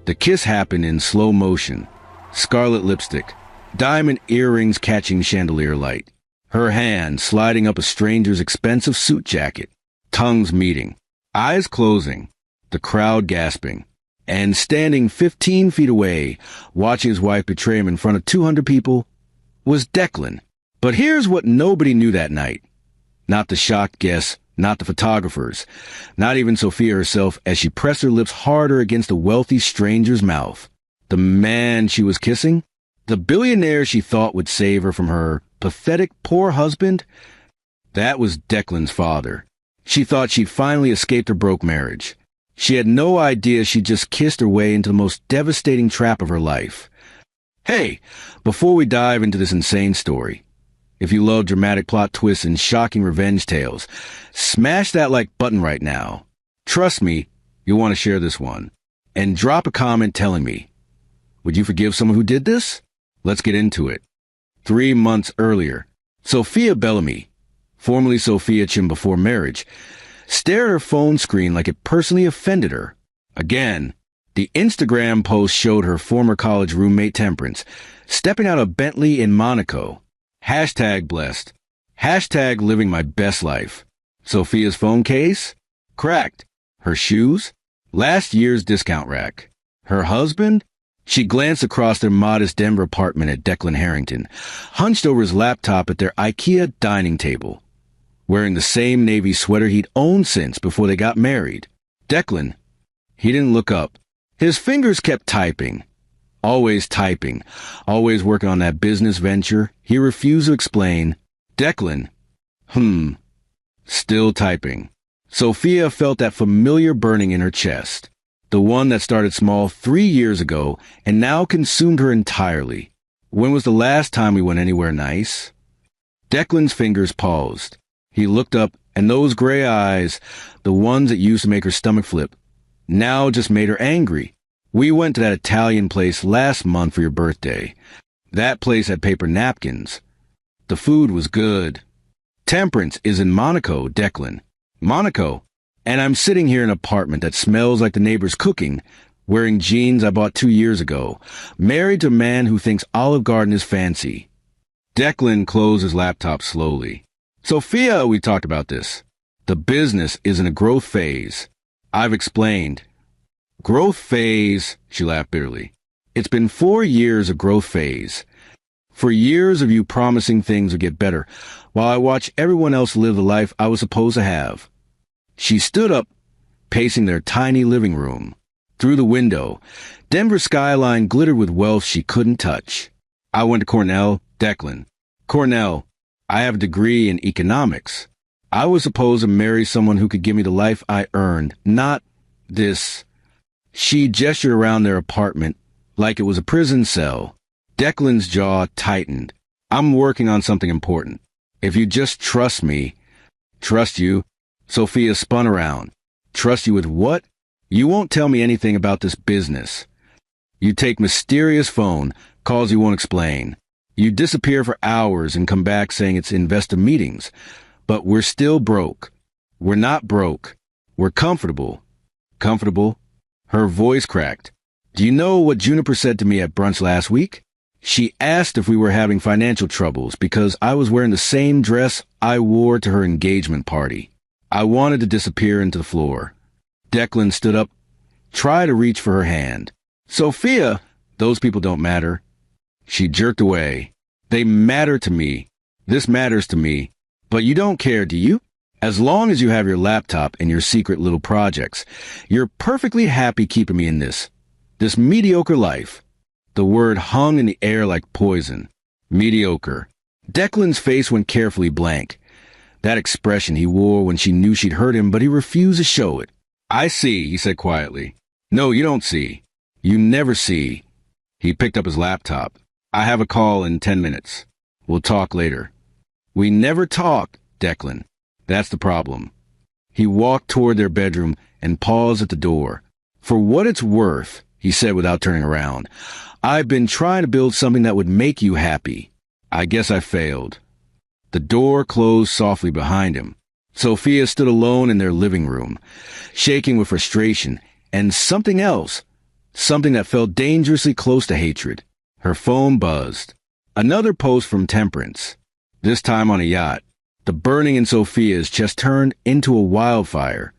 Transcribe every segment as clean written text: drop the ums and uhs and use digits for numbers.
The kiss happened in slow motion. Scarlet lipstick, diamond earrings catching chandelier light. Her hand sliding up a stranger's expensive suit jacket. Tongues meeting. Eyes closing. The crowd gasping. And standing 15 feet away, watching his wife betray him in front of 200 people, was Declan. But here's what nobody knew that night. Not the shocked guests, not the photographers, not even Sophia herself as she pressed her lips harder against the wealthy stranger's mouth. The man she was kissing? The billionaire she thought would save her from her pathetic, poor husband? That was Declan's father. She thought she'd finally escaped her broke marriage. She had no idea she'd just kissed her way into the most devastating trap of her life. Hey, before we dive into this insane story, if you love dramatic plot twists and shocking revenge tales, smash that like button right now. Trust me, you'll want to share this one. And drop a comment telling me, would you forgive someone who did this? Let's get into it. 3 months earlier, Sophia Bellamy, formerly Sophia Chim before marriage, stared at her phone screen like it personally offended her. Again, the Instagram post showed her former college roommate Temperance stepping out of Bentley in Monaco. Hashtag blessed. Hashtag living my best life. Sophia's phone case? Cracked. Her shoes? Last year's discount rack. Her husband? She glanced across their modest Denver apartment at Declan Harrington, hunched over his laptop at their IKEA dining table, wearing the same navy sweater he'd owned since before they got married. Declan, he didn't look up. His fingers kept typing. Always typing. Always working on that business venture. He refused to explain. Declan. Still typing. Sophia felt that familiar burning in her chest. The one that started small 3 years ago and now consumed her entirely. When was the last time we went anywhere nice? Declan's fingers paused. He looked up, and those gray eyes, the ones that used to make her stomach flip, now just made her angry. We went to that Italian place last month for your birthday. That place had paper napkins. The food was good. Temperance is in Monaco, Declan. Monaco. And I'm sitting here in an apartment that smells like the neighbor's cooking, wearing jeans I bought 2 years ago, married to a man who thinks Olive Garden is fancy. Declan closed his laptop slowly. Sophia, we talked about this. The business is in a growth phase. I've explained. Growth phase, she laughed bitterly. It's been 4 years of growth phase. For years of you promising things would get better, while I watch everyone else live the life I was supposed to have. She stood up, pacing their tiny living room. Through the window, Denver's skyline glittered with wealth she couldn't touch. I went to Cornell, Declan. Cornell, I have a degree in economics. I was supposed to marry someone who could give me the life I earned, not this. She gestured around their apartment like it was a prison cell. Declan's jaw tightened. I'm working on something important. If you just trust me. Trust you? Sophia spun around. Trust you with what? You won't tell me anything about this business. You take mysterious phone, calls you won't explain. You disappear for hours and come back saying it's investor meetings. But we're still broke. We're not broke. We're comfortable. Comfortable? Her voice cracked. Do you know what Juniper said to me at brunch last week? She asked if we were having financial troubles because I was wearing the same dress I wore to her engagement party. I wanted to disappear into the floor. Declan stood up, tried to reach for her hand. Sophia, those people don't matter. She jerked away. They matter to me. This matters to me. But you don't care, do you? As long as you have your laptop and your secret little projects, you're perfectly happy keeping me in this mediocre life. The word hung in the air like poison. Mediocre. Declan's face went carefully blank. That expression he wore when she knew she'd hurt him, but he refused to show it. I see, he said quietly. No, you don't see. You never see. He picked up his laptop. I have a call in 10 minutes. We'll talk later. We never talk, Declan. That's the problem. He walked toward their bedroom and paused at the door. For what it's worth, he said without turning around, I've been trying to build something that would make you happy. I guess I failed. The door closed softly behind him. Sophia stood alone in their living room, shaking with frustration and something else, something that felt dangerously close to hatred. Her phone buzzed. Another post from Temperance, this time on a yacht. The burning in Sophia's chest turned into a wildfire.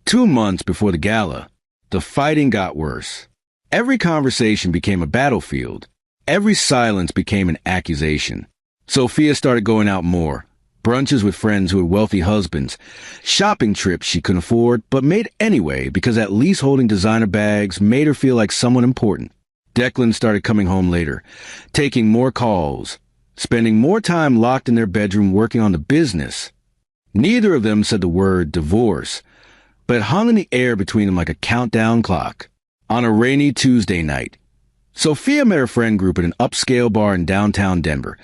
2 months before the gala, the fighting got worse. Every conversation became a battlefield. Every silence became an accusation. Sophia started going out more. Brunches with friends who had wealthy husbands. Shopping trips she couldn't afford, but made anyway because at least holding designer bags made her feel like someone important. Declan started coming home later, taking more calls, spending more time locked in their bedroom working on the business. Neither of them said the word divorce, but it hung in the air between them like a countdown clock. On a rainy Tuesday night, Sophia met her friend group at an upscale bar in downtown Denver,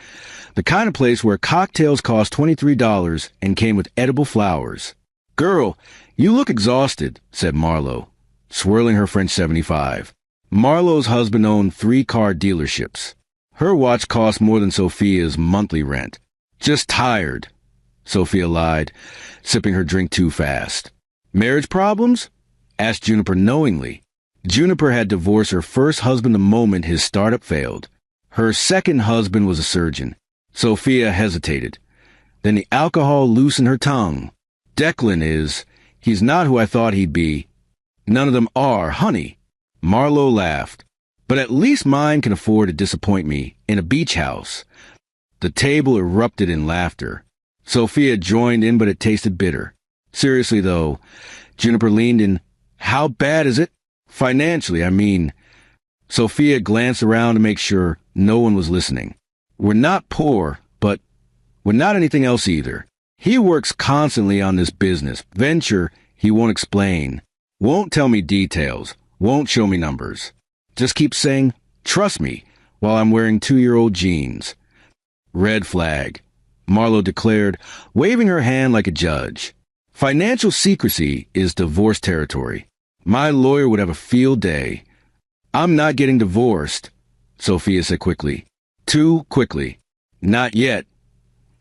the kind of place where cocktails cost $23 and came with edible flowers. "Girl, you look exhausted," said Marlo, swirling her French 75. Marlo's husband owned 3 car dealerships. Her watch cost more than Sophia's monthly rent. "Just tired," Sophia lied, sipping her drink too fast. "Marriage problems?" asked Juniper knowingly. Juniper had divorced her first husband the moment his startup failed. Her second husband was a surgeon. Sophia hesitated. Then the alcohol loosened her tongue. He's not who I thought he'd be." "None of them are, honey." Marlo laughed. "But at least mine can afford to disappoint me in a beach house." The table erupted in laughter. Sophia joined in, but it tasted bitter. "Seriously, though," Juniper leaned in. "How bad is it? Financially, I mean." Sophia glanced around to make sure no one was listening. "We're not poor, but we're not anything else either. He works constantly on this business venture he won't explain, won't tell me details, won't show me numbers. Just keeps saying, 'Trust me,' while I'm wearing 2-year-old jeans." "Red flag," Marlo declared, waving her hand like a judge. "Financial secrecy is divorce territory. My lawyer would have a field day." "I'm not getting divorced," Sophia said quickly. Too quickly. "Not yet,"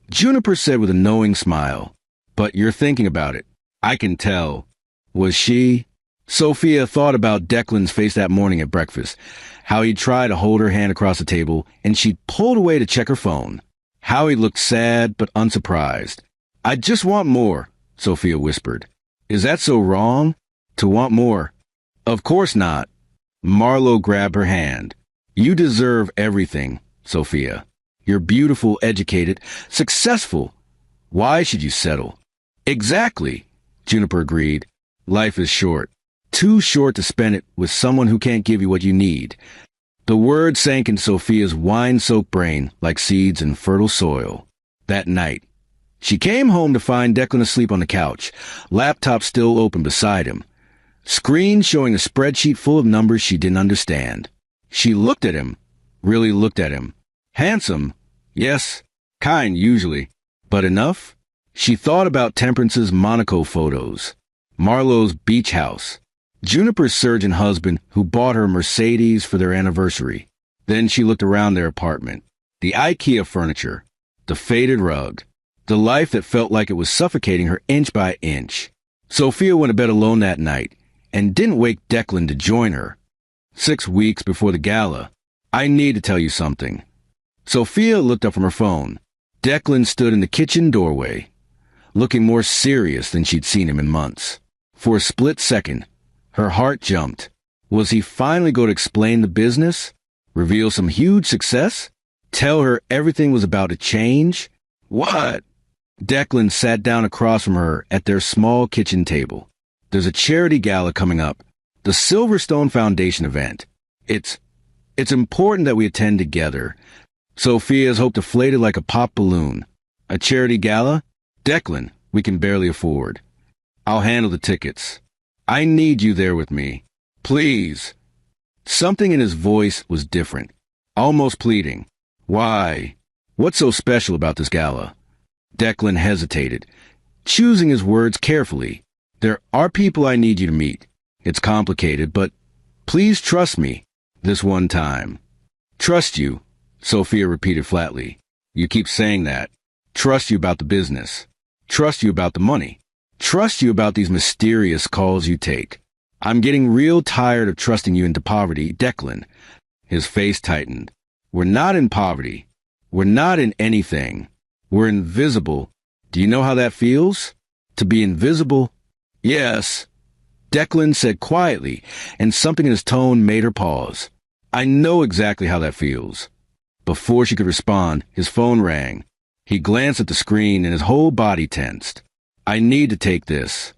Juniper said with a knowing smile. "But you're thinking about it. I can tell." Was she? Sophia thought about Declan's face that morning at breakfast, how he'd tried to hold her hand across the table, and she'd pulled away to check her phone. How he looked sad but unsurprised. "I just want more," Sophia whispered. "Is that so wrong? To want more?" "Of course not." Marlo grabbed her hand. "You deserve everything, Sophia. You're beautiful, educated, successful. Why should you settle?" "Exactly," Juniper agreed. "Life is short. Too short to spend it with someone who can't give you what you need." The word sank in Sophia's wine-soaked brain like seeds in fertile soil. That night, she came home to find Declan asleep on the couch, laptop still open beside him. Screen showing a spreadsheet full of numbers she didn't understand. She looked at him, really looked at him. Handsome, yes, kind usually, but enough? She thought about Temperance's Monaco photos, Marlo's beach house, Juniper's surgeon husband who bought her a Mercedes for their anniversary. Then she looked around their apartment. The IKEA furniture, the faded rug, the life that felt like it was suffocating her inch by inch. Sophia went to bed alone that night and didn't wake Declan to join her. 6 weeks before the gala. "I need to tell you something." Sophia looked up from her phone. Declan stood in the kitchen doorway, looking more serious than she'd seen him in months. For a split second, her heart jumped. Was he finally going to explain the business? Reveal some huge success? Tell her everything was about to change? What? Declan sat down across from her at their small kitchen table. "There's a charity gala coming up, the Silverstone Foundation event. It's important that we attend together." Sophia's hope deflated like a pop balloon. "A charity gala? Declan, we can barely afford. I'll handle the tickets. I need you there with me. Please." Something in his voice was different, almost pleading. "Why? What's so special about this gala?" Declan hesitated, choosing his words carefully. "There are people I need you to meet. It's complicated, but please trust me this one time." "Trust you," Sophia repeated flatly. "You keep saying that. Trust you about the business. Trust you about the money. Trust you about these mysterious calls you take." I'm getting real tired of trusting you into poverty, Declan. His face tightened. We're not in poverty. We're not in anything. We're invisible. Do you know how that feels? To be invisible? Yes, Declan said quietly, and something in his tone made her pause. I know exactly how that feels. Before she could respond, his phone rang. He glanced at the screen and his whole body tensed. I need to take this.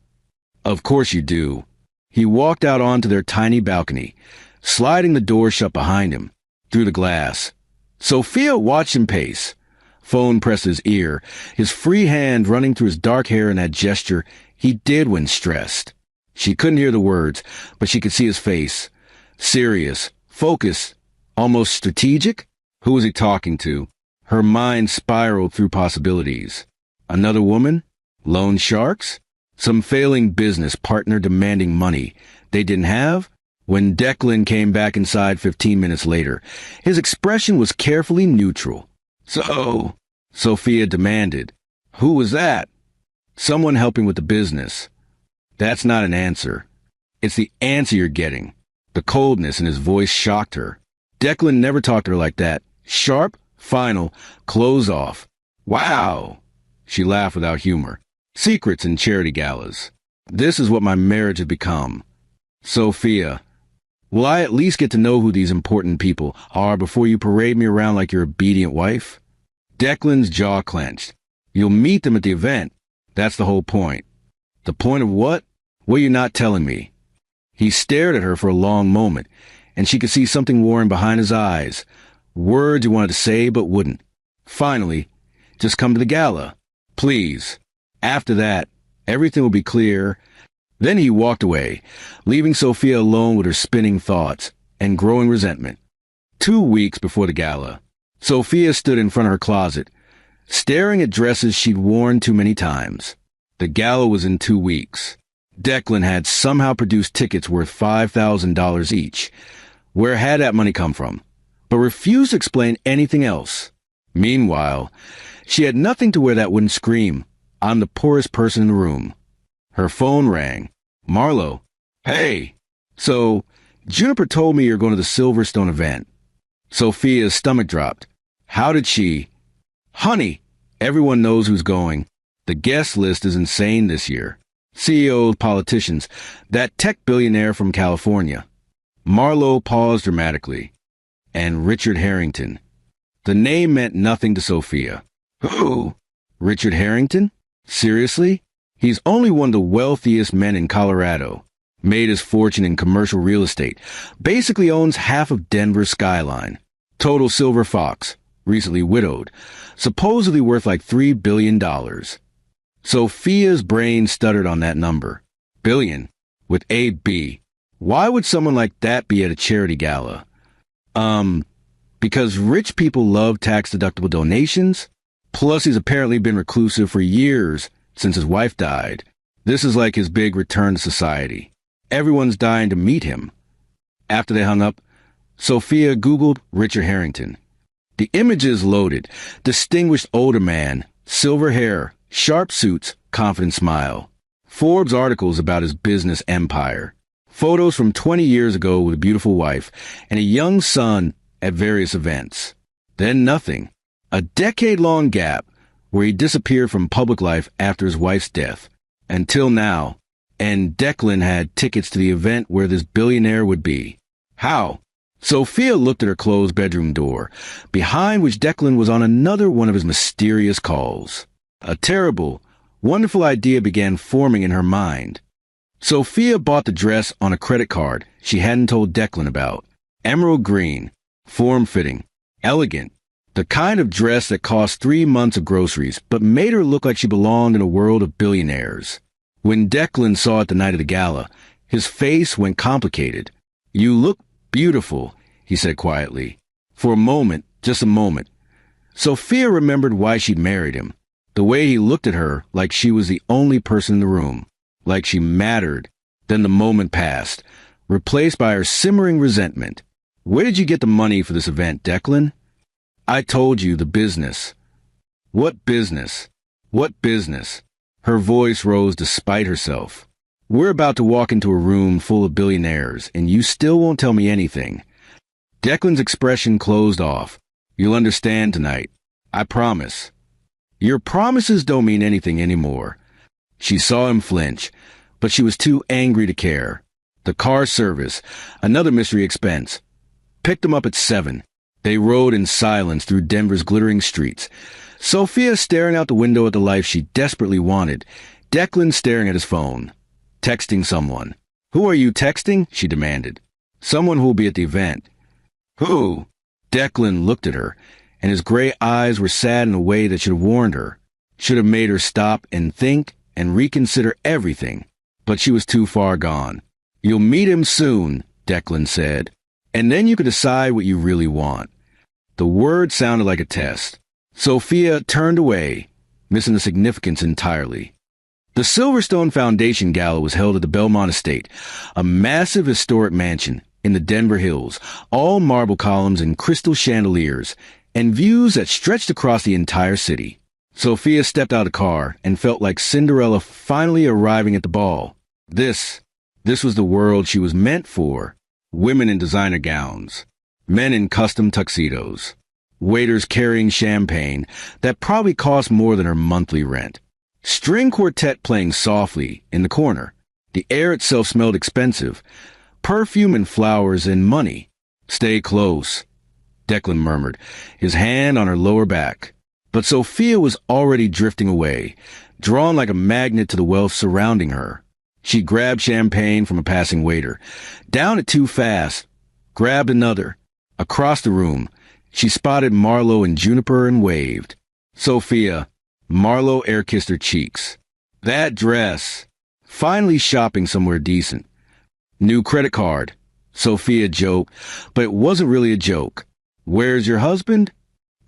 Of course you do. He walked out onto their tiny balcony, sliding the door shut behind him, through the glass. Sophia watched him pace. Phone pressed his ear, his free hand running through his dark hair in that gesture he did when stressed. She couldn't hear the words, but she could see his face. Serious, focused, almost strategic? Who was he talking to? Her mind spiraled through possibilities. Another woman? Loan sharks? Some failing business partner demanding money they didn't have? When Declan came back inside 15 minutes later, his expression was carefully neutral. So, Sophia demanded. Who was that? Someone helping with the business. That's not an answer. It's the answer you're getting. The coldness in his voice shocked her. Declan never talked to her like that. Sharp, final, close off. Wow! She laughed without humor. Secrets in charity galas. This is what my marriage had become. Sophia, will I at least get to know who these important people are before you parade me around like your obedient wife? Declan's jaw clenched. You'll meet them at the event. That's the whole point. The point of what? What you're not telling me. He stared at her for a long moment, and she could see something warring behind his eyes. Words he wanted to say but wouldn't. Finally, just come to the gala. Please. After that, everything will be clear. Then he walked away, leaving Sophia alone with her spinning thoughts and growing resentment. 2 weeks before the gala, Sophia stood in front of her closet, staring at dresses she'd worn too many times. The gala was in 2 weeks. Declan had somehow produced tickets worth $5,000 each. Where had that money come from? But refused to explain anything else. Meanwhile, she had nothing to wear that wouldn't scream, I'm the poorest person in the room. Her phone rang. Marlo. Hey. So, Juniper told me you're going to the Silverstone event. Sophia's stomach dropped. How did she? Honey, everyone knows who's going. The guest list is insane this year. CEOs, politicians, that tech billionaire from California. Marlo paused dramatically. And Richard Harrington. The name meant nothing to Sophia. Who? Richard Harrington? Seriously? He's only one of the wealthiest men in Colorado. Made his fortune in commercial real estate. Basically owns half of Denver's skyline. Total silver fox. Recently widowed. Supposedly worth like $3 billion. Sophia's brain stuttered on that number. Billion. With a B. Why would someone like that be at a charity gala? Because rich people love tax-deductible donations? Plus he's apparently been reclusive for years since his wife died. This is like his big return to society. Everyone's dying to meet him. After they hung up, Sophia Googled Richard Harrington. The images loaded. Distinguished older man, silver hair, sharp suits, confident smile. Forbes articles about his business empire. Photos from 20 years ago with a beautiful wife and a young son at various events. Then nothing. A decade-long gap where he disappeared from public life after his wife's death. Until now. And Declan had tickets to the event where this billionaire would be. How? Sophia looked at her closed bedroom door, behind which Declan was on another one of his mysterious calls. A terrible, wonderful idea began forming in her mind. Sophia bought the dress on a credit card she hadn't told Declan about. Emerald green, form-fitting, elegant. The kind of dress that cost 3 months of groceries, but made her look like she belonged in a world of billionaires. When Declan saw it the night of the gala, his face went complicated. You look beautiful, he said quietly. For a moment, just a moment, Sophia remembered why she'd married him. The way he looked at her like she was the only person in the room, like she mattered. Then the moment passed, replaced by her simmering resentment. Where did you get the money for this event, Declan? I told you, the business. What business? What business? Her voice rose despite herself. We're about to walk into a room full of billionaires, and you still won't tell me anything. Declan's expression closed off. You'll understand tonight. I promise. Your promises don't mean anything anymore. She saw him flinch, but she was too angry to care. The car service, another mystery expense. Picked them up at 7. They rode in silence through Denver's glittering streets. Sophia staring out the window at the life she desperately wanted. Declan staring at his phone. Texting someone. Who are you texting? She demanded. Someone who will be at the event. Who? Declan looked at her, and his gray eyes were sad in a way that should have warned her. Should have made her stop and think and reconsider everything. But she was too far gone. You'll meet him soon, Declan said. And then you can decide what you really want. The word sounded like a test. Sophia turned away, missing the significance entirely. The Silverstone Foundation Gala was held at the Belmont Estate, a massive historic mansion in the Denver Hills, all marble columns and crystal chandeliers, and views that stretched across the entire city. Sophia stepped out of the car and felt like Cinderella finally arriving at the ball. This was the world she was meant for. Women in designer gowns, men in custom tuxedos, waiters carrying champagne that probably cost more than her monthly rent. String quartet playing softly in the corner. The air itself smelled expensive. Perfume and flowers and money. Stay close, Declan murmured, his hand on her lower back. But Sophia was already drifting away, drawn like a magnet to the wealth surrounding her. She grabbed champagne from a passing waiter. Down it too fast. Grabbed another. Across the room, she spotted Marlo and Juniper and waved. Sophia. Marlo air-kissed her cheeks. That dress. Finally shopping somewhere decent. New credit card. Sophia joked, but it wasn't really a joke. Where's your husband?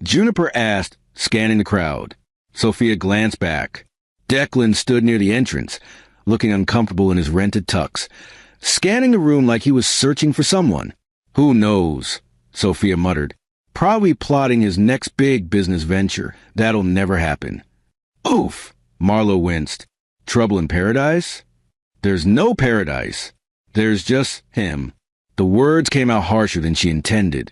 Juniper asked, scanning the crowd. Sophia glanced back. Declan stood near the entrance, looking uncomfortable in his rented tux, scanning the room like he was searching for someone. Who knows? Sophia muttered. Probably plotting his next big business venture. That'll never happen. Oof! Marlo winced. Trouble in paradise? There's no paradise. There's just him. The words came out harsher than she intended,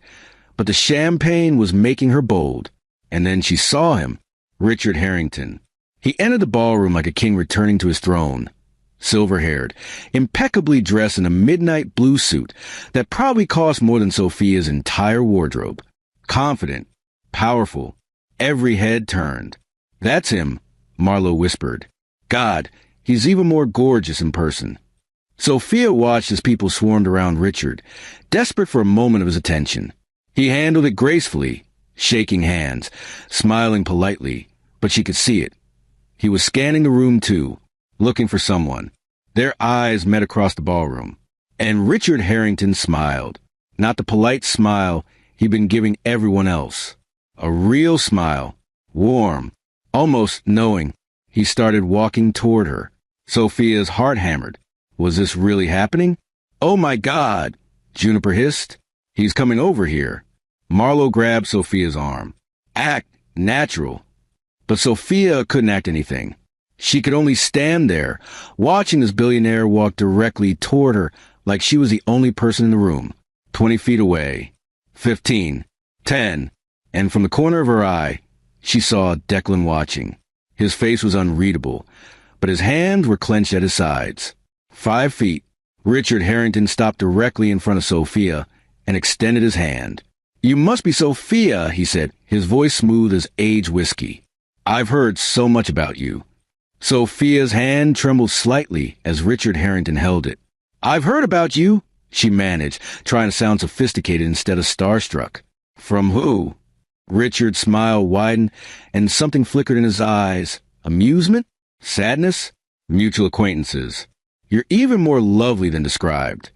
but the champagne was making her bold. And then she saw him, Richard Harrington. He entered the ballroom like a king returning to his throne. Silver-haired, impeccably dressed in a midnight blue suit that probably cost more than Sophia's entire wardrobe. Confident, powerful, every head turned. That's him, Marlo whispered. God, he's even more gorgeous in person. Sophia watched as people swarmed around Richard, desperate for a moment of his attention. He handled it gracefully, shaking hands, smiling politely, but she could see it. He was scanning the room too, looking for someone. Their eyes met across the ballroom, and Richard Harrington smiled. Not the polite smile he'd been giving everyone else. A real smile, warm, almost knowing. He started walking toward her. Sophia's heart hammered. Was this really happening? Oh my God, Juniper hissed. He's coming over here. Marlo grabbed Sophia's arm. Act natural. But Sophia couldn't act anything. She could only stand there, watching this billionaire walk directly toward her like she was the only person in the room. 20 feet away. 15. 10. And from the corner of her eye, she saw Declan watching. His face was unreadable, but his hands were clenched at his sides. 5 feet. Richard Harrington stopped directly in front of Sophia and extended his hand. You must be Sophia, he said, his voice smooth as aged whiskey. I've heard so much about you. Sophia's hand trembled slightly as Richard Harrington held it. I've heard about you, she managed, trying to sound sophisticated instead of starstruck. From who? Richard's smile widened, and something flickered in his eyes. Amusement? Sadness? Mutual acquaintances. You're even more lovely than described.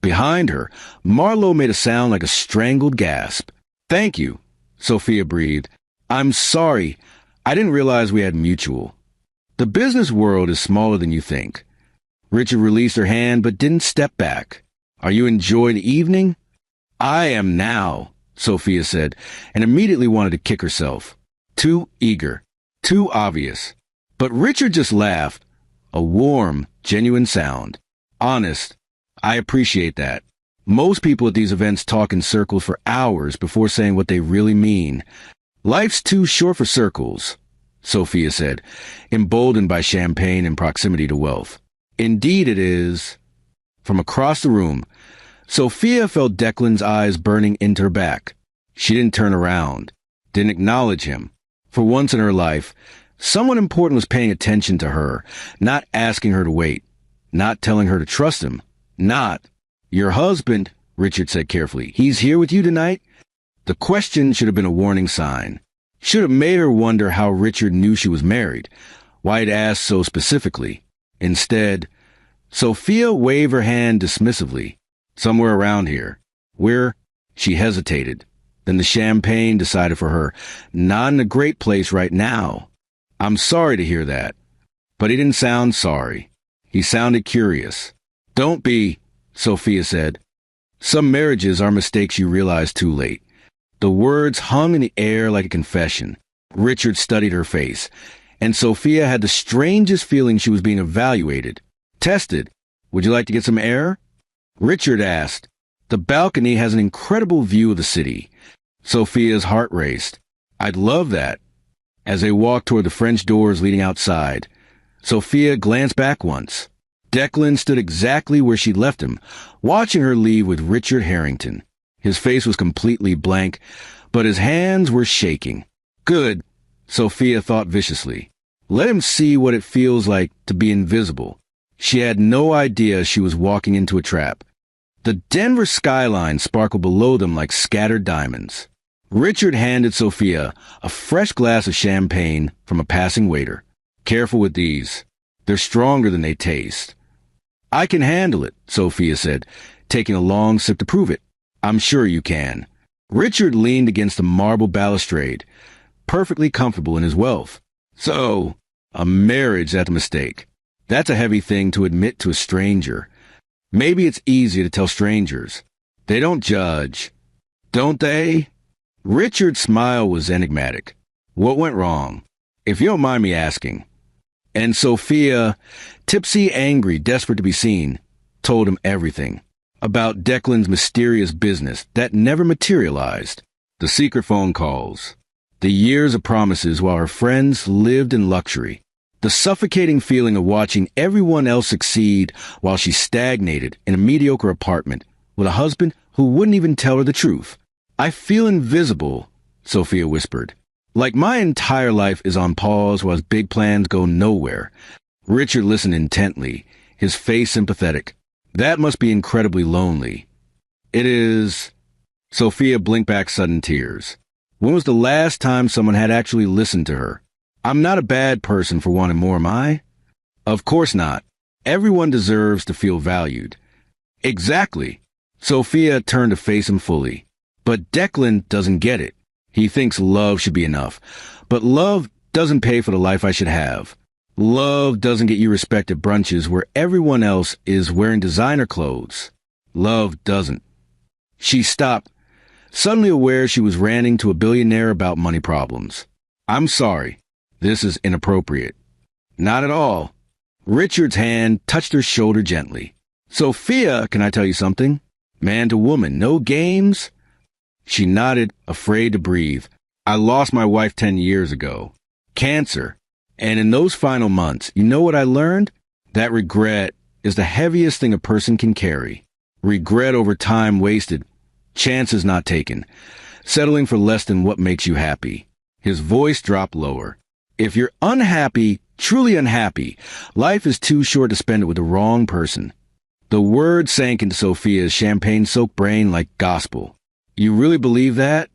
Behind her, Marlo made a sound like a strangled gasp. Thank you, Sophia breathed. I'm sorry. I didn't realize we had mutual. The business world is smaller than you think. Richard released her hand but didn't step back. Are you enjoying the evening? I am now, Sophia said, and immediately wanted to kick herself. Too eager. Too obvious. But Richard just laughed. A warm, genuine sound. Honest. I appreciate that. Most people at these events talk in circles for hours before saying what they really mean. Life's too short for circles, Sophia said, emboldened by champagne and proximity to wealth. Indeed it is. From across the room, Sophia felt Declan's eyes burning into her back. She didn't turn around, didn't acknowledge him. For once in her life, someone important was paying attention to her, not asking her to wait, not telling her to trust him, not. Your husband, Richard said carefully, he's here with you tonight? The question should have been a warning sign. Should have made her wonder how Richard knew she was married, why he'd asked so specifically. Instead, Sophia waved her hand dismissively. Somewhere around here. Where? She hesitated. Then the champagne decided for her. Not in a great place right now. I'm sorry to hear that. But he didn't sound sorry. He sounded curious. Don't be, Sophia said. Some marriages are mistakes you realize too late. The words hung in the air like a confession. Richard studied her face, and Sophia had the strangest feeling she was being evaluated. Tested. Would you like to get some air? Richard asked. The balcony has an incredible view of the city. Sophia's heart raced. I'd love that. As they walked toward the French doors leading outside, Sophia glanced back once. Declan stood exactly where she'd left him, watching her leave with Richard Harrington. His face was completely blank, but his hands were shaking. Good, Sophia thought viciously. Let him see what it feels like to be invisible. She had no idea she was walking into a trap. The Denver skyline sparkled below them like scattered diamonds. Richard handed Sophia a fresh glass of champagne from a passing waiter. Careful with these. They're stronger than they taste. I can handle it, Sophia said, taking a long sip to prove it. I'm sure you can. Richard leaned against the marble balustrade, perfectly comfortable in his wealth. So, a marriage at a mistake. That's a heavy thing to admit to a stranger. Maybe it's easier to tell strangers. They don't judge. Don't they? Richard's smile was enigmatic. What went wrong? If you don't mind me asking. And Sophia, tipsy, angry, desperate to be seen, told him everything. About Declan's mysterious business that never materialized. The secret phone calls. The years of promises while her friends lived in luxury. The suffocating feeling of watching everyone else succeed while she stagnated in a mediocre apartment with a husband who wouldn't even tell her the truth. I feel invisible, Sophia whispered. Like my entire life is on pause while his big plans go nowhere. Richard listened intently, his face sympathetic. That must be incredibly lonely. It is. Sophia blinked back sudden tears. When was the last time someone had actually listened to her? I'm not a bad person for wanting more, am I? Of course not. Everyone deserves to feel valued. Exactly. Sophia turned to face him fully. But Declan doesn't get it. He thinks love should be enough. But love doesn't pay for the life I should have. Love doesn't get you respect at brunches where everyone else is wearing designer clothes. Love doesn't. She stopped, suddenly aware she was ranting to a billionaire about money problems. I'm sorry. This is inappropriate. Not at all. Richard's hand touched her shoulder gently. Sophia, can I tell you something? Man to woman, no games? She nodded, afraid to breathe. I lost my wife 10 years ago. Cancer. And in those final months, you know what I learned? That regret is the heaviest thing a person can carry. Regret over time wasted, chances not taken, settling for less than what makes you happy. His voice dropped lower. If you're unhappy, truly unhappy, life is too short to spend it with the wrong person. The word sank into Sophia's champagne-soaked brain like gospel. You really believe that?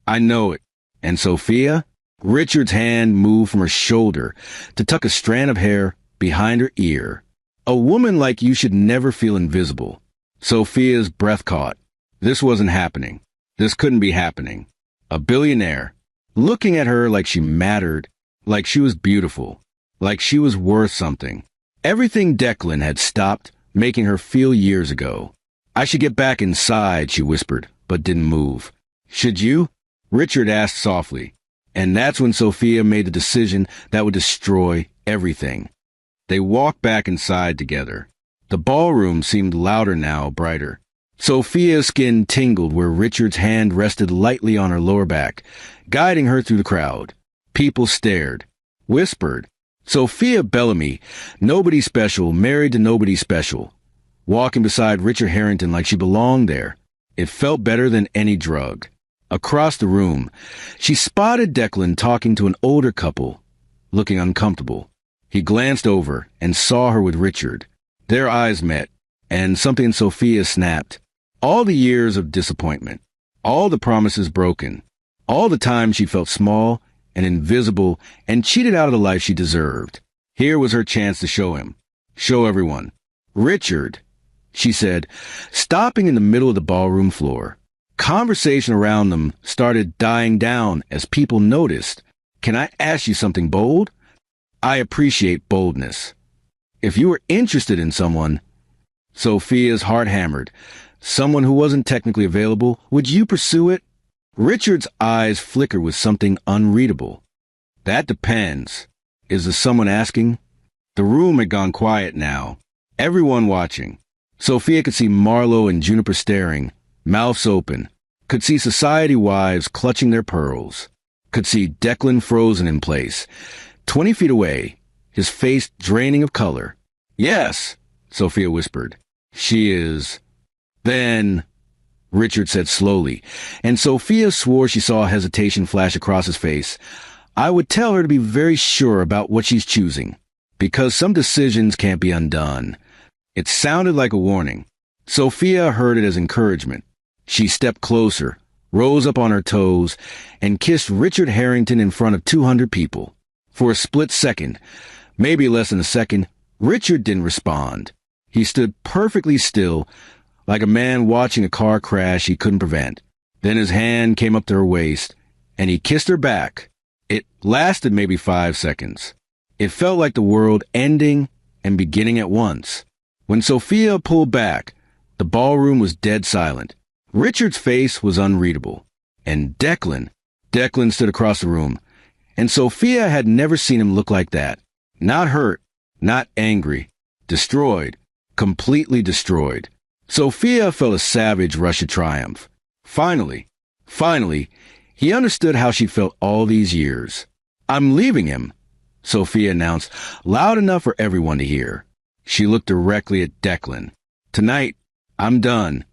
I know it. And Sophia? Richard's hand moved from her shoulder to tuck a strand of hair behind her ear. A woman like you should never feel invisible. Sophia's breath caught. This wasn't happening. This couldn't be happening. A billionaire, looking at her like she mattered, like she was beautiful, like she was worth something. Everything Declan had stopped making her feel years ago. I should get back inside, she whispered, but didn't move. Should you? Richard asked softly. And that's when Sophia made the decision that would destroy everything. They walked back inside together. The ballroom seemed louder now, brighter. Sophia's skin tingled where Richard's hand rested lightly on her lower back, guiding her through the crowd. People stared, whispered. Sophia Bellamy, nobody special, married to nobody special, walking beside Richard Harrington like she belonged there. It felt better than any drug. Across the room, she spotted Declan talking to an older couple, looking uncomfortable. He glanced over and saw her with Richard. Their eyes met, and something in Sophia snapped. All the years of disappointment, all the promises broken, all the time she felt small and invisible and cheated out of the life she deserved. Here was her chance to show him, show everyone. "Richard," she said, stopping in the middle of the ballroom floor. Conversation around them started dying down as people noticed. "Can I ask you something bold?" "I appreciate boldness. If you were interested in someone—" Sophia's heart hammered. "Someone who wasn't technically available, would you pursue it?" Richard's eyes flickered with something unreadable. "That depends. Is the someone asking?" The room had gone quiet now. Everyone watching. Sophia could see Marlowe and Juniper staring, mouths open. Could see society wives clutching their pearls. Could see Declan frozen in place, 20 feet away, his face draining of color. "Yes," Sophia whispered. "She is." "Then," Richard said slowly, and Sophia swore she saw hesitation flash across his face, "I would tell her to be very sure about what she's choosing, because some decisions can't be undone." It sounded like a warning. Sophia heard it as encouragement. She stepped closer, rose up on her toes, and kissed Richard Harrington in front of 200 people. For a split second, maybe less than a second, Richard didn't respond. He stood perfectly still, like a man watching a car crash he couldn't prevent. Then his hand came up to her waist, and he kissed her back. It lasted maybe 5 seconds. It felt like the world ending and beginning at once. When Sophia pulled back, the ballroom was dead silent. Richard's face was unreadable. And Declan stood across the room. And Sophia had never seen him look like that. Not hurt, not angry. Destroyed. Completely destroyed. Sophia felt a savage rush of triumph. Finally, he understood how she felt all these years. "I'm leaving him," Sophia announced, loud enough for everyone to hear. She looked directly at Declan. "Tonight, I'm done."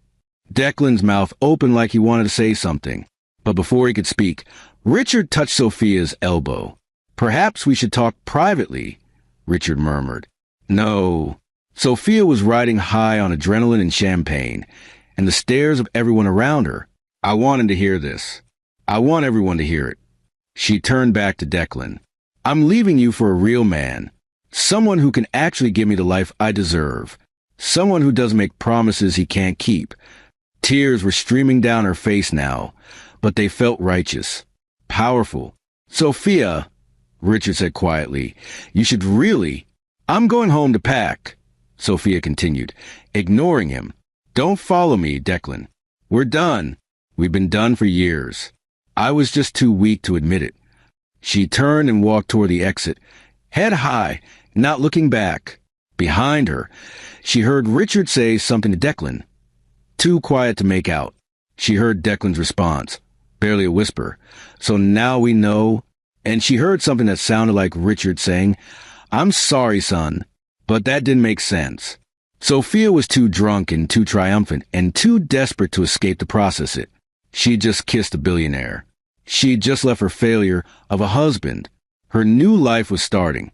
Declan's mouth opened like he wanted to say something. But before he could speak, Richard touched Sophia's elbow. "Perhaps we should talk privately," Richard murmured. "No." Sophia was riding high on adrenaline and champagne, and the stares of everyone around her. "I wanted to hear this. I want everyone to hear it." She turned back to Declan. "I'm leaving you for a real man. Someone who can actually give me the life I deserve. Someone who doesn't make promises he can't keep." Tears were streaming down her face now, but they felt righteous, powerful. "Sophia," Richard said quietly, "you should really—" "I'm going home to pack," Sophia continued, ignoring him. "Don't follow me, Declan. We're done. We've been done for years. I was just too weak to admit it." She turned and walked toward the exit, head high, not looking back. Behind her, she heard Richard say something to Declan. Too quiet to make out. She heard Declan's response, barely a whisper. "So now we know." And she heard something that sounded like Richard saying, "I'm sorry, son, but that didn't make sense." Sophia was too drunk and too triumphant and too desperate to escape to process it. She'd just kissed a billionaire. She'd just left her failure of a husband. Her new life was starting.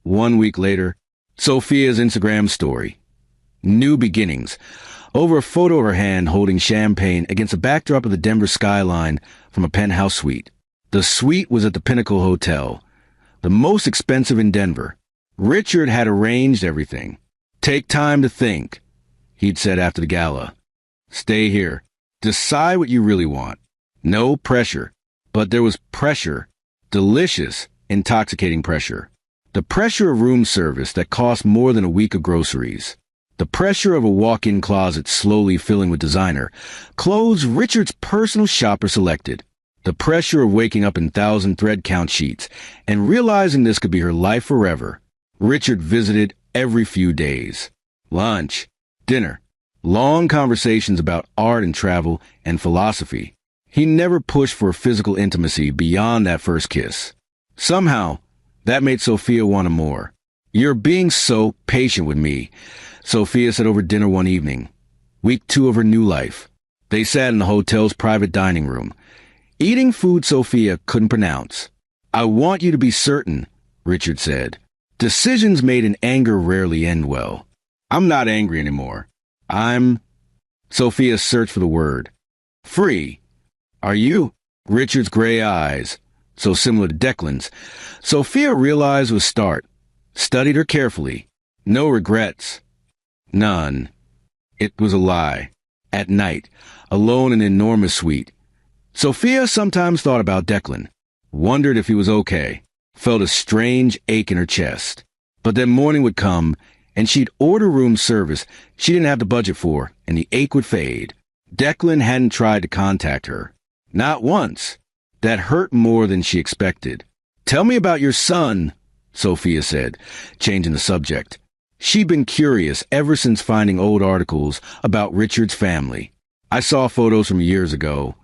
1 week later, Sophia's Instagram story. New beginnings. Over a photo of her hand holding champagne against a backdrop of the Denver skyline from a penthouse suite. The suite was at the Pinnacle Hotel, the most expensive in Denver. Richard had arranged everything. "Take time to think," he'd said after the gala. "Stay here. Decide what you really want. No pressure." But there was pressure. Delicious, intoxicating pressure. The pressure of room service that cost more than a week of groceries. The pressure of a walk-in closet slowly filling with designer. Clothes Richard's personal shopper selected. The pressure of waking up in 1,000 thread count sheets and realizing this could be her life forever. Richard visited every few days. Lunch, dinner, long conversations about art and travel and philosophy. He never pushed for physical intimacy beyond that first kiss. Somehow, that made Sophia want more. "You're being so patient with me," Sophia said over dinner one evening. Week 2 of her new life. They sat in the hotel's private dining room, eating food Sophia couldn't pronounce. "I want you to be certain," Richard said. "Decisions made in anger rarely end well." "I'm not angry anymore. I'm—" Sophia searched for the word. "Free. Are you?" Richard's gray eyes, so similar to Declan's, Sophia realized with start, studied her carefully. No regrets. None. It was a lie. At night, alone in an enormous suite, Sophia sometimes thought about Declan, wondered if he was okay, felt a strange ache in her chest. But then morning would come, and she'd order room service she didn't have the budget for, and the ache would fade. Declan hadn't tried to contact her. Not once. That hurt more than she expected. "Tell me about your son," Sophia said, changing the subject. She'd been curious ever since finding old articles about Richard's family. "I saw photos from years ago."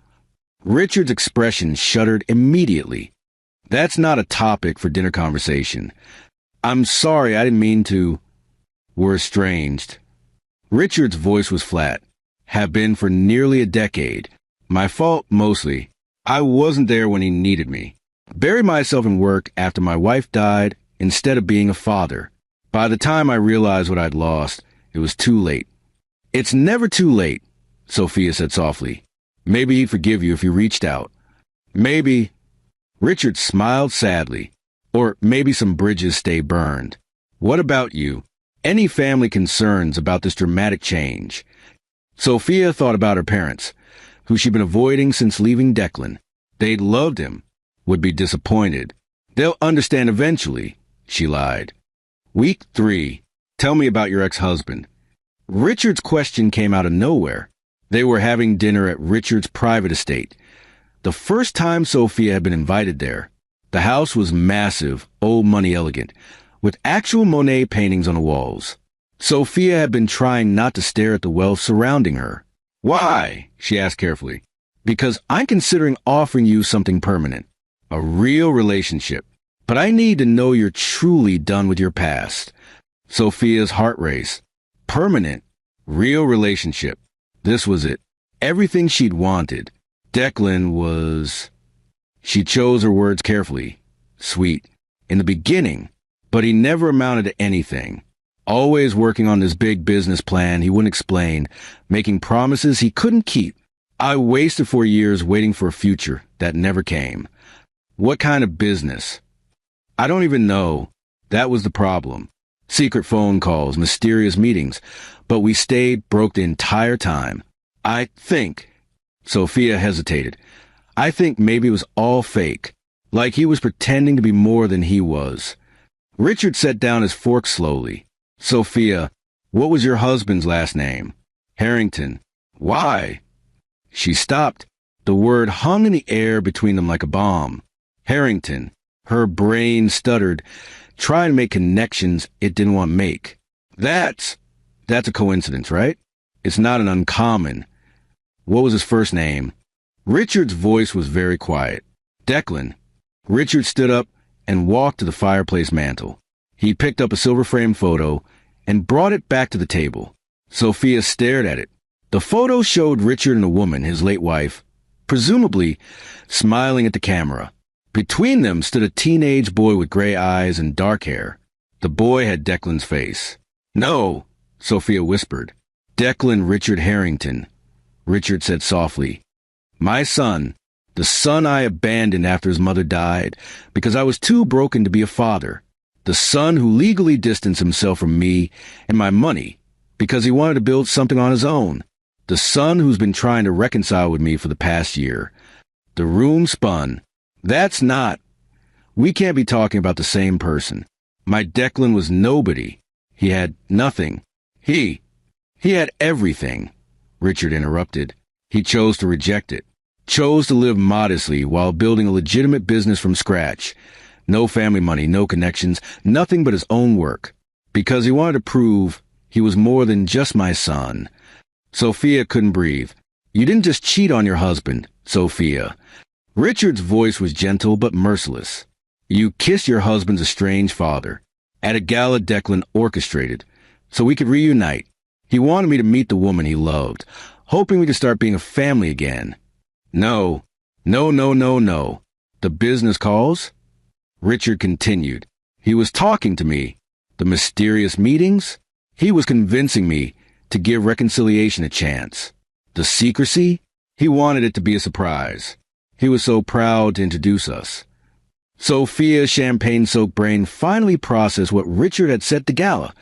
Richard's expression shuddered immediately. "That's not a topic for dinner conversation." "I'm sorry, I didn't mean to." "We're estranged." Richard's voice was flat. "Have been for nearly a decade. My fault, mostly. I wasn't there when he needed me. Buried myself in work after my wife died instead of being a father. By the time I realized what I'd lost, it was too late." "It's never too late," Sophia said softly. "Maybe he'd forgive you if you reached out. Maybe—" Richard smiled sadly. "Or maybe some bridges stay burned. What about you? Any family concerns about this dramatic change?" Sophia thought about her parents, who she'd been avoiding since leaving Declan. They'd loved him, would be disappointed. "They'll understand eventually," she lied. Week 3. "Tell me about your ex-husband." Richard's question came out of nowhere. They were having dinner at Richard's private estate. The first time Sophia had been invited there. The house was massive, old money elegant, with actual Monet paintings on the walls. Sophia had been trying not to stare at the wealth surrounding her. "Why?" she asked carefully. "Because I'm considering offering you something permanent. A real relationship. But I need to know you're truly done with your past." Sophia's heart raced. Permanent. Real relationship. This was it. Everything she'd wanted. Declan was... She chose her words carefully. Sweet. In the beginning. But he never amounted to anything. Always working on this big business plan he wouldn't explain, making promises he couldn't keep. I wasted 4 years waiting for a future that never came. What kind of business? I don't even know. That was the problem. Secret phone calls, mysterious meetings, but we stayed broke the entire time. I think, Sophia hesitated, I think maybe it was all fake, like he was pretending to be more than he was. Richard set down his fork slowly. "Sophia, what was your husband's last name?" "Harrington." "Why?" She stopped. The word hung in the air between them like a bomb. Harrington. Her brain stuttered, trying to make connections it didn't want to make. That's a coincidence, right? It's not an uncommon. What was his first name? Richard's voice was very quiet. "Declan." Richard stood up and walked to the fireplace mantel. He picked up a silver-framed photo and brought it back to the table. Sophia stared at it. The photo showed Richard and a woman, his late wife, presumably smiling at the camera. Between them stood a teenage boy with gray eyes and dark hair. The boy had Declan's face. "No," Sophia whispered. "Declan Richard Harrington," Richard said softly. "My son, the son I abandoned after his mother died because I was too broken to be a father. The son who legally distanced himself from me and my money because he wanted to build something on his own. The son who's been trying to reconcile with me for the past year." The room spun. "That's not. We can't be talking about the same person. My Declan was nobody. He had nothing. He had everything," Richard interrupted. "He chose to reject it. Chose to live modestly while building a legitimate business from scratch. No family money, no connections, nothing but his own work. Because he wanted to prove he was more than just my son. Sophia couldn't breathe. You didn't just cheat on your husband, Sophia. Richard's voice was gentle but merciless. You kissed your husband's estranged father at a gala Declan orchestrated so we could reunite. He wanted me to meet the woman he loved, hoping we could start being a family again. No. No. The business calls? Richard continued. He was talking to me. The mysterious meetings? He was convincing me to give reconciliation a chance. The secrecy? He wanted it to be a surprise. He was so proud to introduce us. Sophia's champagne-soaked brain finally processed what Richard had said to Gala,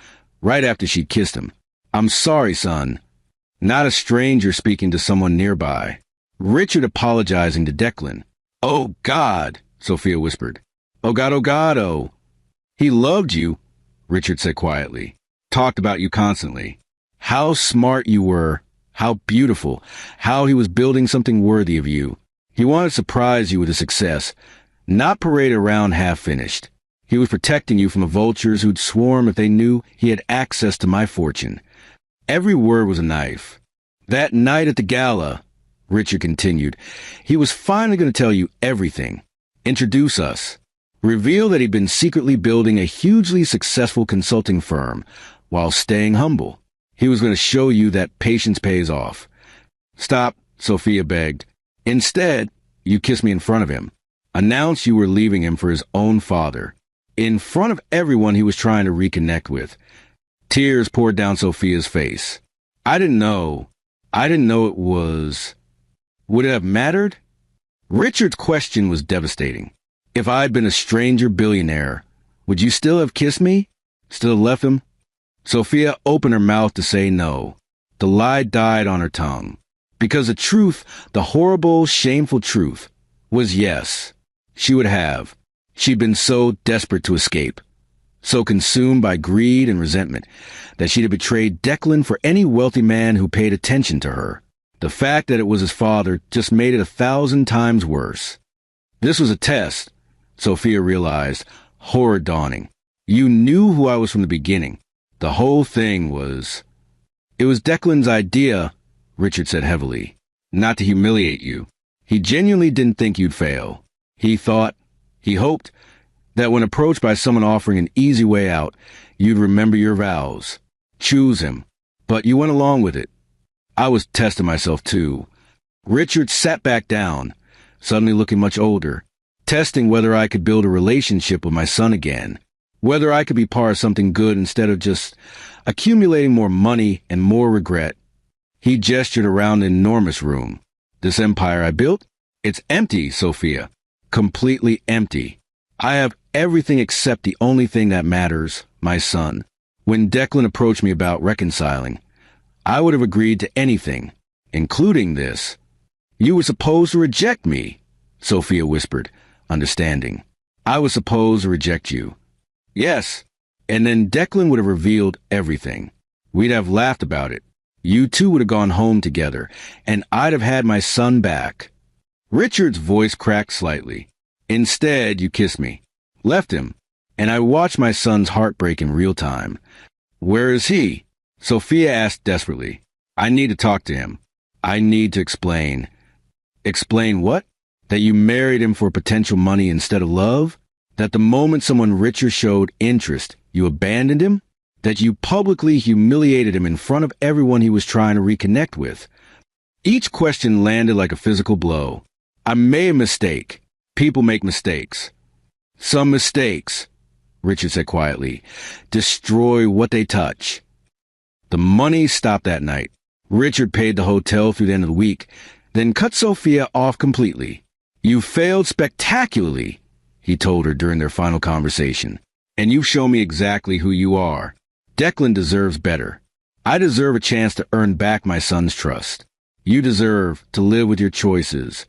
right after she'd kissed him. I'm sorry, son. Not a stranger speaking to someone nearby. Richard apologizing to Declan. Oh, God, Sophia whispered. Oh, God, oh. He loved you, Richard said quietly. Talked about you constantly. How smart you were. How beautiful. How he was building something worthy of you. He wanted to surprise you with his success, not parade around half-finished. He was protecting you from the vultures who'd swarm if they knew he had access to my fortune. Every word was a knife. That night at the gala, Richard continued, he was finally going to tell you everything. Introduce us. Reveal that he'd been secretly building a hugely successful consulting firm while staying humble. He was going to show you that patience pays off. Stop, Sophia begged. Instead, you kissed me in front of him. Announced you were leaving him for his own father. In front of everyone he was trying to reconnect with. Tears poured down Sophia's face. I didn't know it was... Would it have mattered? Richard's question was devastating. If I'd been a stranger billionaire, would you still have kissed me? Still have left him? Sophia opened her mouth to say no. The lie died on her tongue. Because the truth, the horrible, shameful truth, was yes. She would have. She'd been so desperate to escape, so consumed by greed and resentment, that she'd have betrayed Declan for any wealthy man who paid attention to her. The fact that it was his father just made it 1,000 times worse. This was a test, Sophia realized, horror dawning. You knew who I was from the beginning. The whole thing was... It was Declan's idea, Richard said heavily, not to humiliate you. He genuinely didn't think you'd fail. He hoped, that when approached by someone offering an easy way out, you'd remember your vows. Choose him. But you went along with it. I was testing myself too. Richard sat back down, suddenly looking much older, testing whether I could build a relationship with my son again, whether I could be part of something good instead of just accumulating more money and more regret. He gestured around the enormous room. This empire I built? It's empty, Sophia. Completely empty. I have everything except the only thing that matters, my son. When Declan approached me about reconciling, I would have agreed to anything, including this. You were supposed to reject me, Sophia whispered, understanding. I was supposed to reject you. Yes, and then Declan would have revealed everything. We'd have laughed about it. You two would have gone home together, and I'd have had my son back. Richard's voice cracked slightly. Instead, you kissed me, left him, and I watched my son's heart break in real time. Where is he? Sophia asked desperately. I need to talk to him. I need to explain. Explain what? That you married him for potential money instead of love? That the moment someone richer showed interest, you abandoned him? That you publicly humiliated him in front of everyone he was trying to reconnect with? Each question landed like a physical blow. I made a mistake. People make mistakes. Some mistakes, Richard said quietly, destroy what they touch. The money stopped that night. Richard paid the hotel through the end of the week, then cut Sophia off completely. You failed spectacularly, he told her during their final conversation. And you've shown me exactly who you are. Declan deserves better. I deserve a chance to earn back my son's trust. You deserve to live with your choices.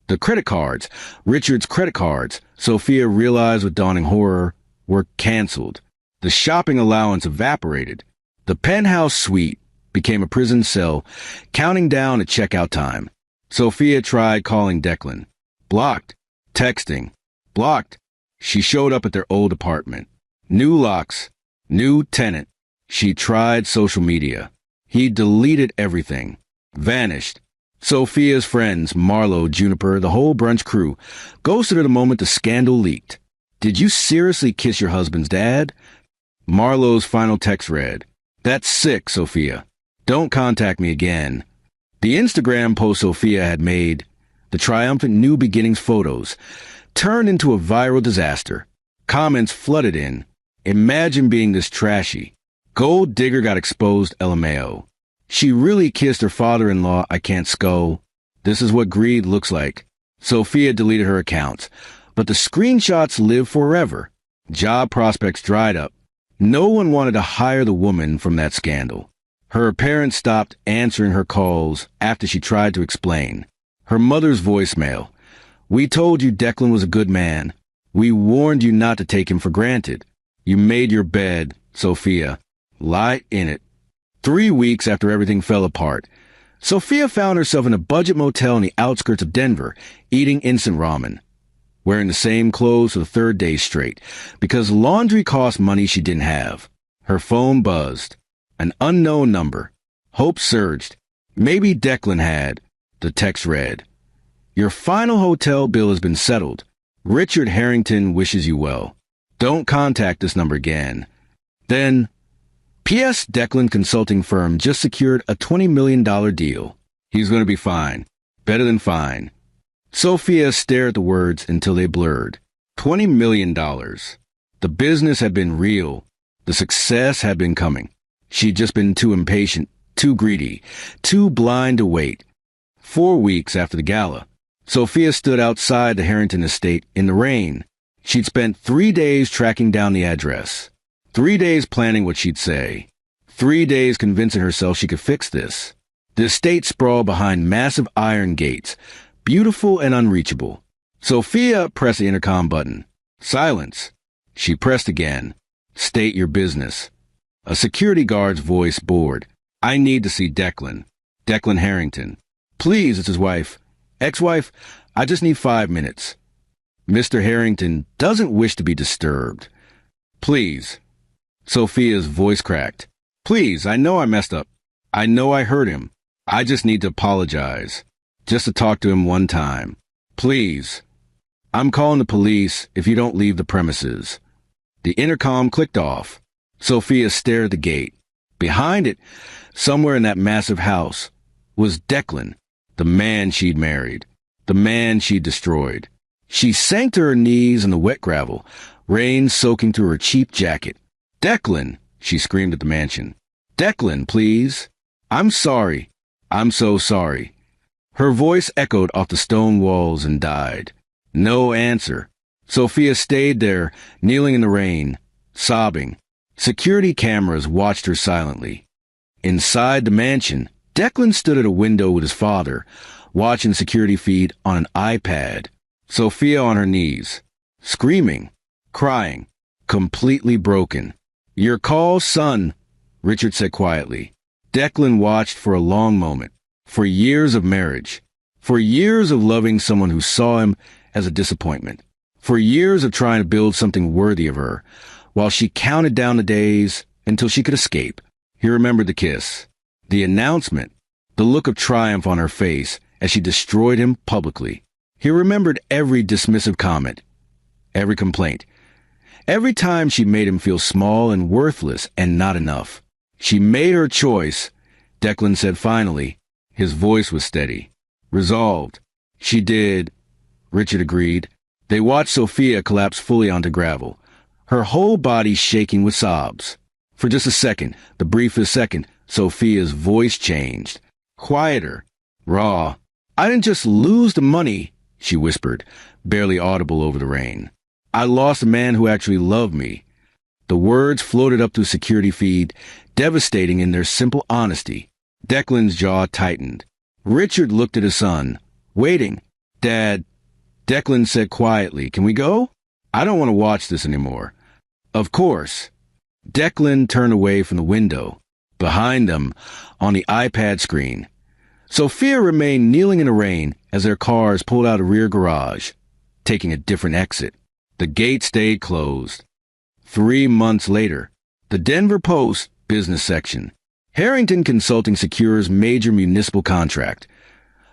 The credit cards, Richard's credit cards, Sophia realized with dawning horror, were canceled. The shopping allowance evaporated. The penthouse suite became a prison cell, counting down at checkout time. Sophia tried calling Declan. Blocked. Texting. Blocked. She showed up at their old apartment. New locks, new tenant. She tried social media. He deleted everything. Vanished. Sophia's friends, Marlo, Juniper, the whole brunch crew, ghosted her the moment the scandal leaked. Did you seriously kiss your husband's dad? Marlo's final text read, "That's sick, Sophia. Don't contact me again." The Instagram post Sophia had made, the triumphant New Beginnings photos, turned into a viral disaster. Comments flooded in. Imagine being this trashy. Gold digger got exposed, LMAO. She really kissed her father-in-law, I can't skull. This is what greed looks like. Sophia deleted her accounts, but the screenshots live forever. Job prospects dried up. No one wanted to hire the woman from that scandal. Her parents stopped answering her calls after she tried to explain. Her mother's voicemail. "We told you Declan was a good man. We warned you not to take him for granted. You made your bed, Sophia. Lie in it." 3 weeks after everything fell apart, Sophia found herself in a budget motel on the outskirts of Denver, eating instant ramen, wearing the same clothes for the third day straight, because laundry cost money she didn't have. Her phone buzzed. An unknown number. Hope surged. Maybe Declan had. The text read, "Your final hotel bill has been settled. Richard Harrington wishes you well. Don't contact this number again." Then, P.S. Declan consulting firm just secured a $20 million deal. He's going to be fine. Better than fine. Sophia stared at the words until they blurred. $20 million. The business had been real. The success had been coming. She'd just been too impatient, too greedy, too blind to wait. 4 weeks after the gala, Sophia stood outside the Harrington estate in the rain. She'd spent 3 days tracking down the address. 3 days planning what she'd say. 3 days convincing herself she could fix this. The estate sprawled behind massive iron gates, beautiful and unreachable. Sophia pressed the intercom button. Silence. She pressed again. "State your business." A security guard's voice bored. "I need to see Declan. Declan Harrington." "Please," it's his wife. "Ex-wife, I just need 5 minutes." "Mr. Harrington doesn't wish to be disturbed." "Please." Sophia's voice cracked. "Please, I know I messed up. I know I hurt him. I just need to apologize. Just to talk to him one time. Please. I'm calling the police if you don't leave the premises." The intercom clicked off. Sophia stared at the gate. Behind it, somewhere in that massive house, was Declan, the man she'd married, the man she'd destroyed. She sank to her knees in the wet gravel, rain soaking through her cheap jacket. "Declan!" she screamed at the mansion. "Declan, please. I'm sorry. I'm so sorry." Her voice echoed off the stone walls and died. No answer. Sophia stayed there, kneeling in the rain, sobbing. Security cameras watched her silently. Inside the mansion, Declan stood at a window with his father, watching security feed on an iPad. Sophia on her knees, screaming, crying, completely broken. "Your call, son," Richard said quietly. Declan watched for a long moment, for years of marriage, for years of loving someone who saw him as a disappointment, for years of trying to build something worthy of her, while she counted down the days until she could escape. He remembered the kiss, the announcement, the look of triumph on her face as she destroyed him publicly. He remembered every dismissive comment, every complaint, every time she made him feel small and worthless and not enough. She made her choice, Declan said finally. His voice was steady, resolved. "She did," Richard agreed. They watched Sophia collapse fully onto gravel, her whole body shaking with sobs. For just a second, the briefest second, Sophia's voice changed. Quieter, raw. "I didn't just lose the money," she whispered, barely audible over the rain. "I lost a man who actually loved me." The words floated up through security feed, devastating in their simple honesty. Declan's jaw tightened. Richard looked at his son, waiting. "Dad," Declan said quietly, "can we go? I don't want to watch this anymore." "Of course." Declan turned away from the window. Behind them, on the iPad screen, Sophia remained kneeling in the rain as their cars pulled out a rear garage, taking a different exit. The gate stayed closed. 3 months later, the Denver Post business section. Harrington Consulting secures major municipal contract.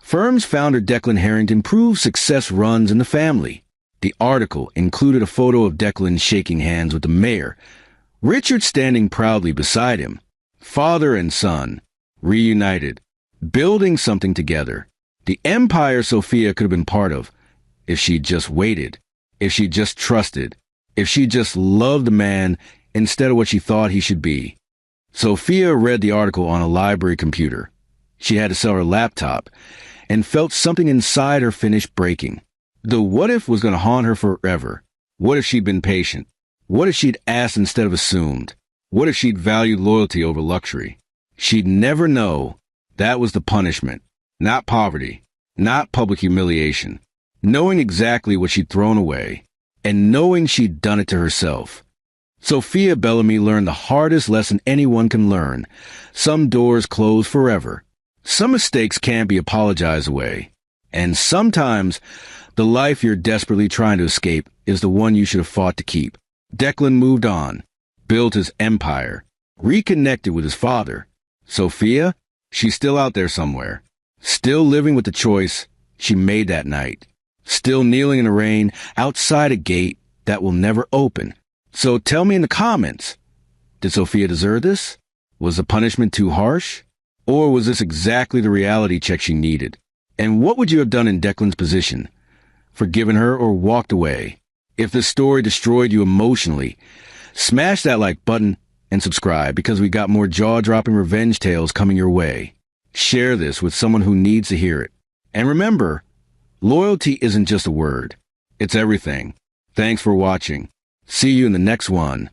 Firm's founder Declan Harrington proves success runs in the family. The article included a photo of Declan shaking hands with the mayor, Richard standing proudly beside him. Father and son, reunited, building something together. The empire Sophia could have been part of, if she'd just waited, if she just trusted, if she just loved the man instead of what she thought he should be. Sophia read the article on a library computer. She had to sell her laptop and felt something inside her finish breaking. The what if was going to haunt her forever. What if she'd been patient? What if she'd asked instead of assumed? What if she'd valued loyalty over luxury? She'd never know. That was the punishment. Not poverty. Not public humiliation. Knowing exactly what she'd thrown away. And knowing she'd done it to herself. Sophia Bellamy learned the hardest lesson anyone can learn. Some doors close forever. Some mistakes can't be apologized away. And sometimes, the life you're desperately trying to escape is the one you should have fought to keep. Declan moved on, built his empire, reconnected with his father. Sophia, she's still out there somewhere. Still living with the choice she made that night. Still kneeling in the rain outside a gate that will never open. So tell me in the comments, did Sophia deserve this? Was the punishment too harsh? Or was this exactly the reality check she needed? And what would you have done in Declan's position? Forgiven her or walked away? If this story destroyed you emotionally, smash that like button and subscribe because we got more jaw-dropping revenge tales coming your way. Share this with someone who needs to hear it. And remember, loyalty isn't just a word. It's everything. Thanks for watching. See you in the next one.